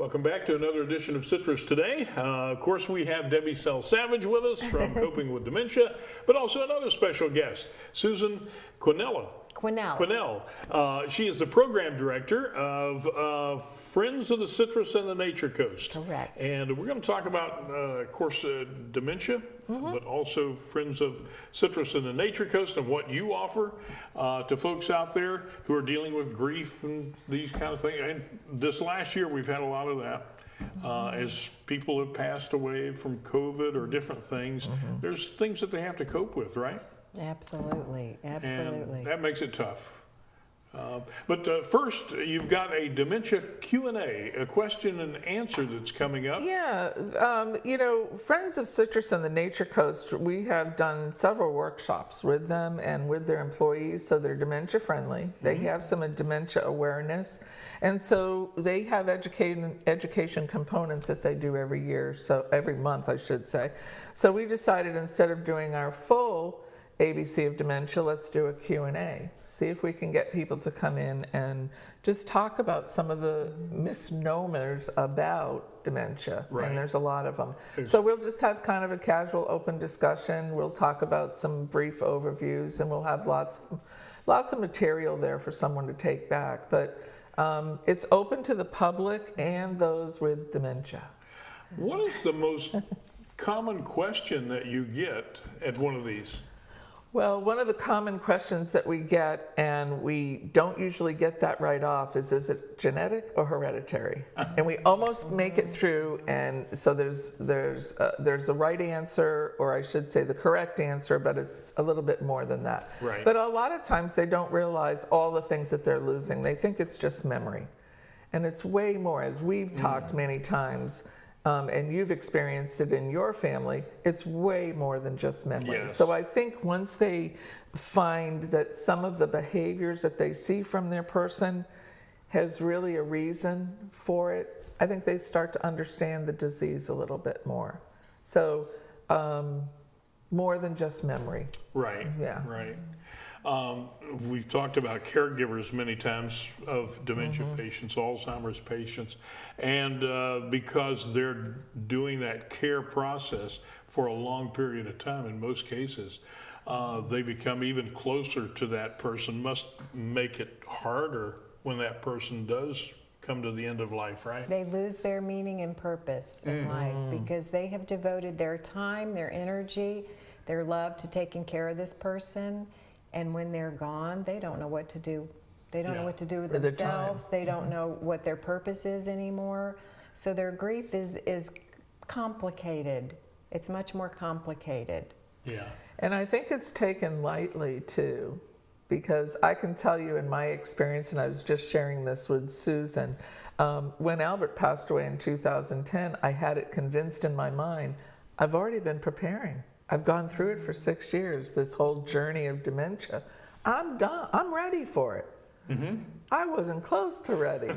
Welcome back to another edition of Citrus Today. Of course, we have Debbie Savage with us from Coping with Dementia, but also another special guest, Susan Quenelle. She is the program director of Friends of the Citrus and the Nature Coast. Correct. And we're going to talk about, of course, dementia, but also Friends of Citrus and the Nature Coast and what you offer to folks out there who are dealing with grief and these kind of things. And this last year, we've had a lot of that. As people have passed away from COVID or different things, there's things that they have to cope with, right? Absolutely, absolutely. And that makes it tough. But first, you've got a dementia Q&A, a question and answer that's coming up. Yeah, you know, Friends of Citrus and the Nature Coast, we have done several workshops with them and with their employees, so they're dementia friendly. They have some dementia awareness, and so they have education components that they do every year, so every month I should say. So we decided instead of doing our full ABC of dementia, let's do a Q&A. See if we can get people to come in and just talk about some of the misnomers about dementia, and there's a lot of them. So we'll just have kind of a casual open discussion. We'll talk about some brief overviews, and we'll have lots of material there for someone to take back. But it's open to the public and those with dementia. What is the most common question that you get at one of these? Well, one of the common questions that we get, and we don't usually get that right off, is it genetic or hereditary? And we almost make it through, and so there's a right answer, or I should say the correct answer, but it's a little bit more than that. Right. But a lot of times they don't realize all the things that they're losing. They think it's just memory. And it's way more, as we've talked many times, and you've experienced it in your family, it's way more than just memory. Yes. So I think once they find that some of the behaviors that they see from their person has really a reason for it, I think they start to understand the disease a little bit more. So more than just memory. Right. Yeah. Right. We've talked about caregivers many times of dementia patients, Alzheimer's patients, and because they're doing that care process for a long period of time, in most cases, they become even closer to that person, must make it harder when that person does come to the end of life, right? They lose their meaning and purpose in life because they have devoted their time, their energy, their love to taking care of this person. And when they're gone, they don't know what to do. They don't know what to do with themselves. They don't know what their purpose is anymore. So their grief is complicated. It's much more complicated. Yeah. And I think it's taken lightly too, because I can tell you in my experience, and I was just sharing this with Susan, when Albert passed away in 2010, I had it convinced in my mind, I've already been preparing. I've gone through it for 6 years, this whole journey of dementia. I'm done. I'm ready for it. I wasn't close to ready.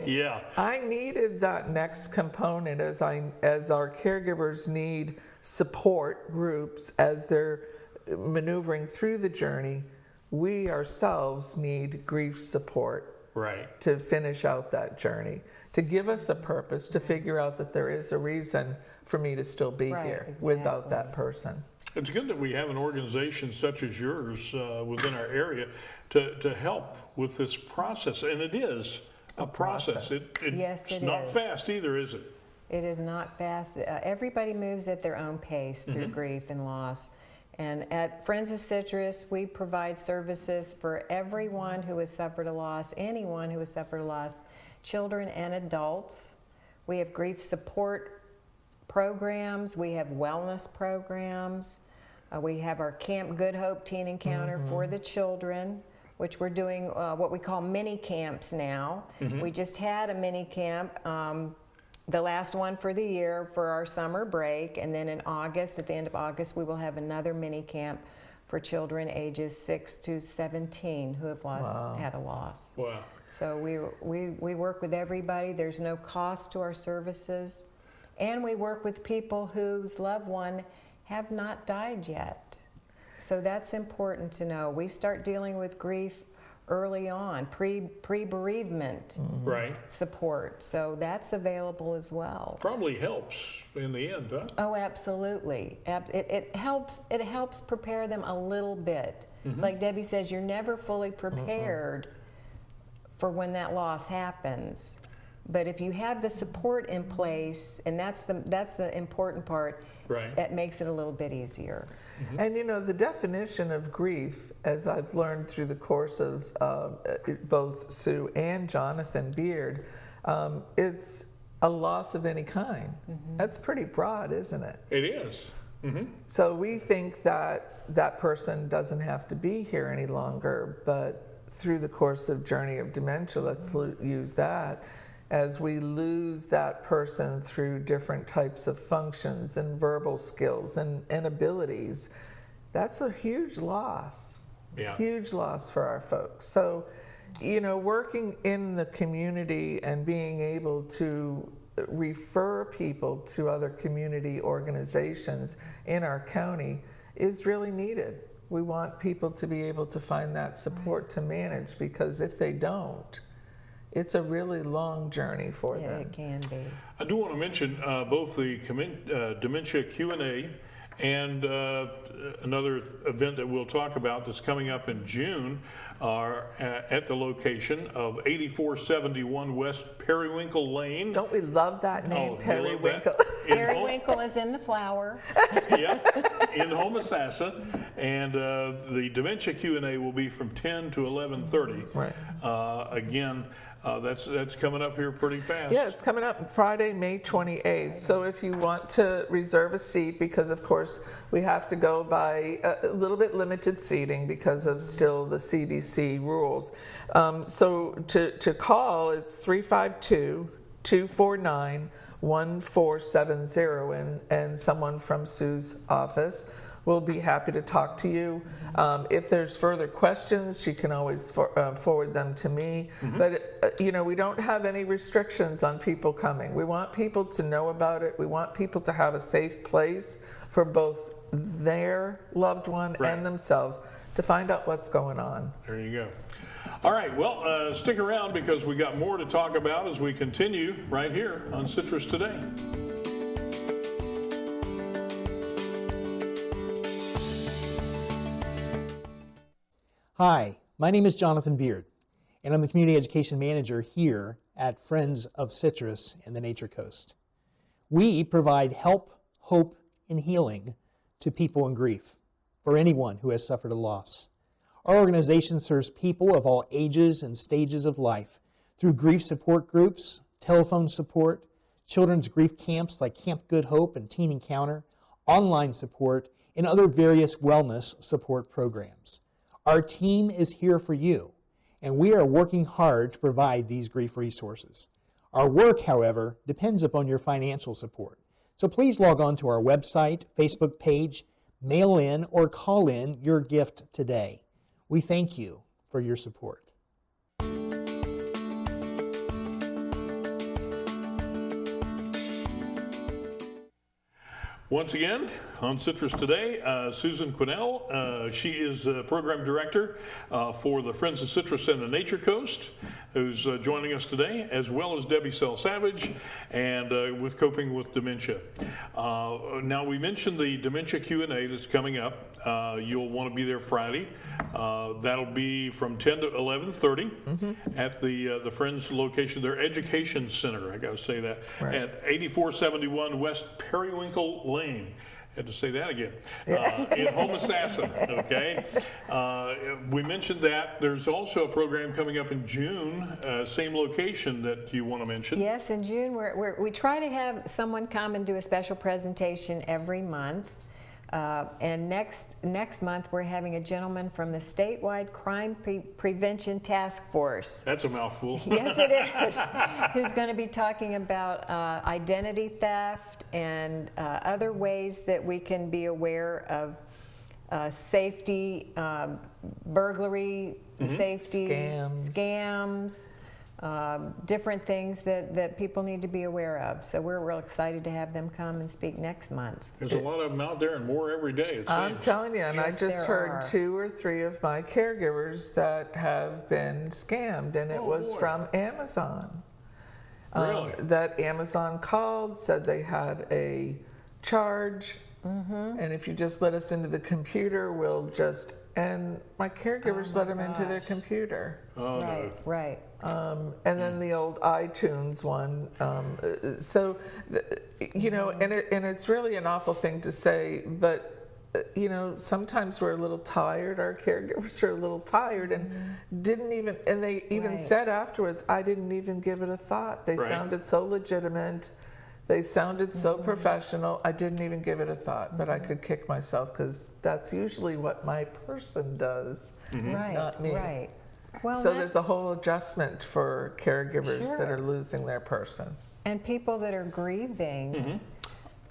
Yeah. I needed that next component as our caregivers need support groups as they're maneuvering through the journey. We ourselves need grief support to finish out that journey, to give us a purpose, to figure out that there is a reason for me to still be here without that person. It's good that we have an organization such as yours within our area to help with this process. And it is a process. It's not fast either, is it? It is not fast. Everybody moves at their own pace through grief and loss. And at Friends of Citrus, we provide services for everyone who has suffered a loss, anyone who has suffered a loss, children and adults. We have grief support programs, we have wellness programs, we have our Camp Good Hope Teen Encounter for the children, which we're doing what we call mini camps now. We just had a mini camp, the last one for the year for our summer break, and then in August, at the end of August, we will have another mini camp for children ages 6 to 17 who have had a loss. Wow. So we work with everybody. There's no cost to our services. And we work with people whose loved one have not died yet. So that's important to know. We start dealing with grief early on, pre-bereavement Right. support. So that's available as well. Probably helps in the end, huh? Oh, absolutely. It helps prepare them a little bit. It's like Debbie says, you're never fully prepared for when that loss happens. But if you have the support in place, and that's the important part, Right. that makes it a little bit easier. And you know, the definition of grief, as I've learned through the course of both Sue and Jonathan Beard, it's a loss of any kind. That's pretty broad, isn't it? It is. So we think that that person doesn't have to be here any longer, but through the course of journey of dementia, let's use that, as we lose that person through different types of functions and verbal skills and abilities, that's a huge loss. Yeah. Huge loss for our folks. So, you know, working in the community and being able to refer people to other community organizations in our county is really needed. We want people to be able to find that support to manage, because if they don't, it's a really long journey for Yeah, them. it can be. I do want to mention both the dementia Q&A and another event that we'll talk about that's coming up in June are at the location of 8471 West Periwinkle Lane. Don't we love that name, Oh, you love Periwinkle? that? In Periwinkle is in the flower. Yeah, in Homosassa, and the dementia Q&A will be from 10 to 11:30. Right. Again, that's coming up here pretty fast. Yeah, it's coming up Friday, May 28th. So if you want to reserve a seat, because of course we have to go by a little bit limited seating because of still the CDC rules. So to call, it's 352-249-1470, and someone from Sue's office will be happy to talk to you. If there's further questions, she can always forward them to me. But, you know, we don't have any restrictions on people coming. We want people to know about it. We want people to have a safe place for both their loved one Right. and themselves to find out what's going on. There you go. All right, well, stick around because we got more to talk about as we continue right here on Citrus Today. Hi, my name is Jonathan Beard, and I'm the Community Education Manager here at Friends of Citrus and the Nature Coast. We provide help, hope, and healing to people in grief, for anyone who has suffered a loss. Our organization serves people of all ages and stages of life through grief support groups, telephone support, children's grief camps like Camp Good Hope and Teen Encounter, online support, and other various wellness support programs. Our team is here for you, and we are working hard to provide these grief resources. Our work, however, depends upon your financial support. So please log on to our website, Facebook page, mail in, or call in your gift today. We thank you for your support. Once again, on Citrus Today, Susan Quenelle. She is Program Director for the Friends of Citrus and the Nature Coast, who's joining us today, as well as Debbie Savage, and with Coping with Dementia. Now, we mentioned the Dementia Q&A that's coming up. You'll want to be there Friday. That'll be from 10 to 11:30 at the Friends location, their education center, I got to say that, Right. at 8471 West Periwinkle Lane. Had to say that again. In Homosassa, okay? We mentioned that. There's also a program coming up in June, same location that you want to mention. Yes, in June, we try to have someone come and do a special presentation every month. And next month, we're having a gentleman from the Statewide Crime Prevention Task Force. That's a mouthful. Yes, it is. Who's going to be talking about identity theft and other ways that we can be aware of safety, burglary, safety, Scams. different things that people need to be aware of. So we're real excited to have them come and speak next month. There's a lot of them out there and more every day, it I'm seems. telling you, and I Yes, just there heard are. 2 or 3 of my caregivers that have been scammed, and it Oh, was boy. from Amazon. Really? That Amazon called, said they had a charge, and if you just let us into the computer, we'll just, and my caregivers let them into their gosh. computer. Oh, no. Right, right. And then the old iTunes one. So, you know, and it's really an awful thing to say, but you know, sometimes we're a little tired. Our caregivers are a little tired, and didn't even. And they even Right. said afterwards, "I didn't even give it a thought. They Right. sounded so legitimate. They sounded so professional. I didn't even give it a thought." But I could kick myself because that's usually what my person does, Right, not me. right. Well, So that's- there's a whole adjustment for caregivers that Sure. are losing their person. and people that are grieving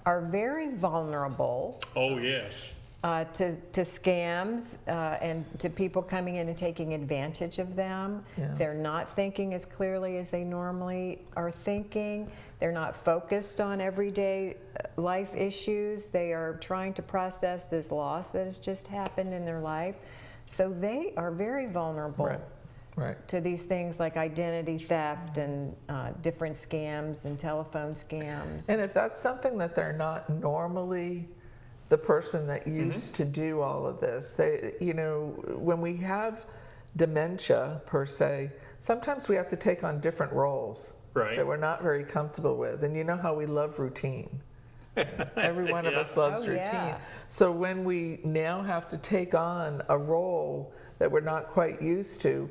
are very vulnerable Oh, yes. to scams and to people coming in and taking advantage of them. Yeah. They're not thinking as clearly as they normally are thinking. They're not focused on everyday life issues. They are trying to process this loss that has just happened in their life. So they are very vulnerable Right. Right. to these things like identity theft and different scams and telephone scams. And if that's something that they're not normally the person that used to do all of this, they, you know, when we have dementia per se, sometimes we have to take on different roles Right. that we're not very comfortable with. And you know how we love routine. Every one of us loves Oh, routine. yeah. So when we now have to take on a role that we're not quite used to,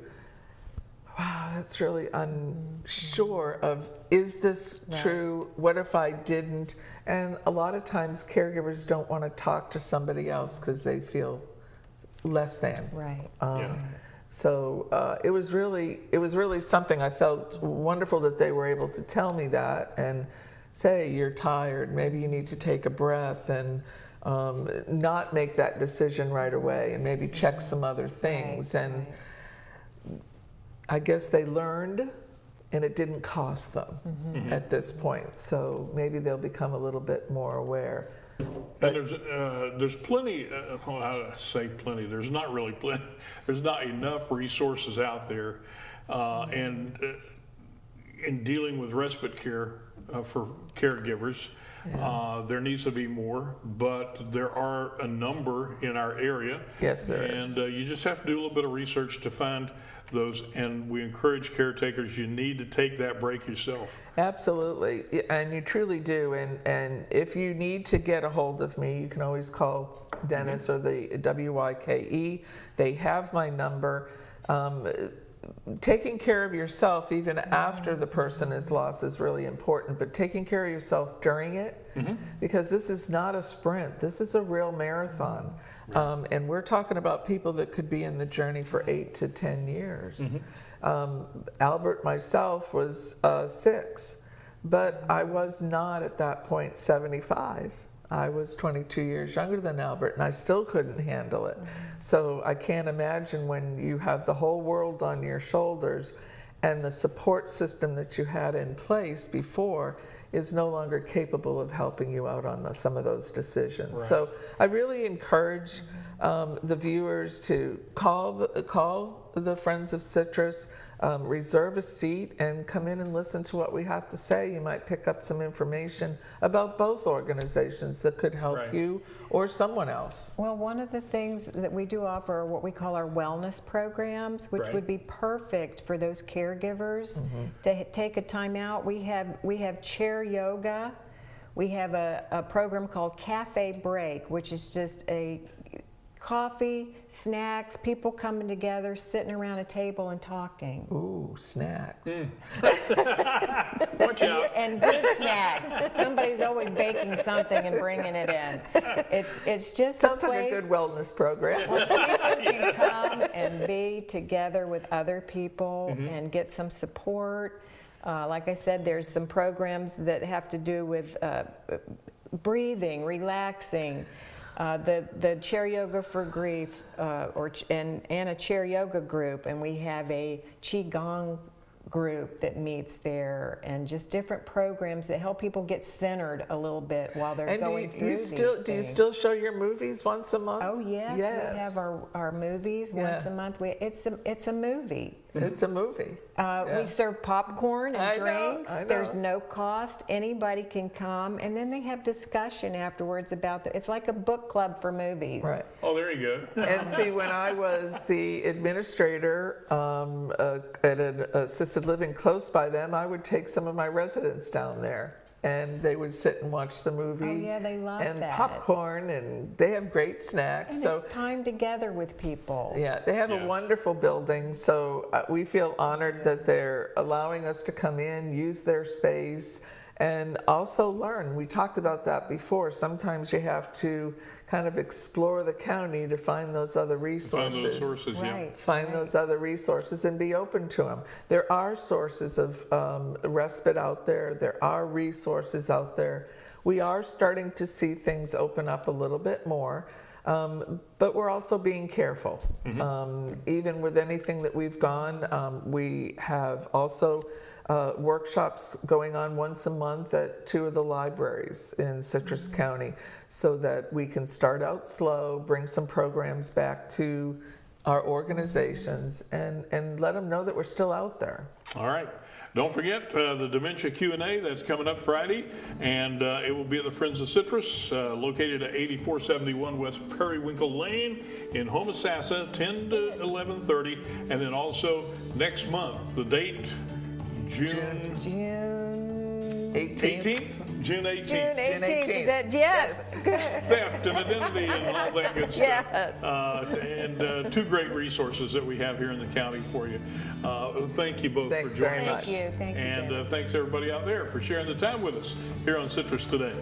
wow, that's really unsure of, is this Right. true? What if I didn't? And a lot of times caregivers don't want to talk to somebody else because they feel less than. Right. Yeah. So it was really something. I felt wonderful that they were able to tell me that and say, you're tired, maybe you need to take a breath, and not make that decision right away, and maybe check some other things. Right, And right. I guess they learned, and it didn't cost them at this point. So maybe they'll become a little bit more aware. And there's plenty, well, how to say plenty, there's not really plenty, there's not enough resources out there. And in dealing with respite care for caregivers, there needs to be more, but there are a number in our area. Yes, there is. And you just have to do a little bit of research to find those, and we encourage caretakers, you need to take that break yourself. Absolutely, and you truly do. And if you need to get a hold of me, you can always call Dennis or the WYKE. They have my number. Taking care of yourself even after the person is lost is really important, but taking care of yourself during it, because this is not a sprint, this is a real marathon. And we're talking about people that could be in the journey for 8 to 10 years. Albert, myself, was 6, but I was not at that point 75. I was 22 years younger than Albert, and I still couldn't handle it. So I can't imagine when you have the whole world on your shoulders and the support system that you had in place before is no longer capable of helping you out on some of those decisions. Right. So I really encourage the viewers to call the Friends of Citrus, reserve a seat, and come in and listen to what we have to say. You might pick up some information about both organizations that could help Right. you or someone else. Well, one of the things that we do offer are what we call our wellness programs, which Right. would be perfect for those caregivers to take a time out. We have chair yoga. We have a program called Cafe Break, which is just a coffee, snacks, people coming together, sitting around a table and talking. Ooh, snacks. Watch out. And good snacks. Somebody's always baking something and bringing it in. It's just Sounds a like place a good wellness program. where people can come and be together with other people and get some support. Like I said, there's some programs that have to do with breathing, relaxing. The chair yoga for grief, and a chair yoga group, and we have a qigong group that meets there, and just different programs that help people get centered a little bit while they're And going through these do you things. still show your movies once a month? Oh yes, we have our movies once a month. It's a movie. It's a movie. We serve popcorn and I know, drinks. I know. There's no cost. Anybody can come, and then they have discussion afterwards about it's like a book club for movies. Right. Oh, there you go. And see, when I was the administrator at an assisted living close by them, I would take some of my residents down there, and they would sit and watch the movie. Oh yeah, they love and that. popcorn, and they have great snacks. And so it's time together with people. yeah, they have Yeah. a wonderful building. So we feel honored that they're allowing us to come in, use their space, and also learn. We talked about that before. Sometimes you have to kind of explore the county to find those other Find resources. those sources, yeah. Right. Find those other resources and be open to them. There are sources of respite out there. There are resources out there. We are starting to see things open up a little bit more, but we're also being careful. Even with anything that we've gone, we have also workshops going on once a month at 2 of the libraries in Citrus County, so that we can start out slow, bring some programs back to our organizations, and let them know that we're still out there. All right. Don't forget the Dementia Q&A. That's coming up Friday, and it will be at the Friends of Citrus, located at 8471 West Periwinkle Lane in Homosassa, 10 to 11:30. And then also next month, the date, June June 18th. June 18th. June 18th. 18th. Is that yes? Theft and identity and all that good stuff. Yes. And 2 great resources that we have here in the county for you. Thank you both Thanks for joining very us. much. Thank you. And thanks everybody out there for sharing the time with us here on Citrus Today.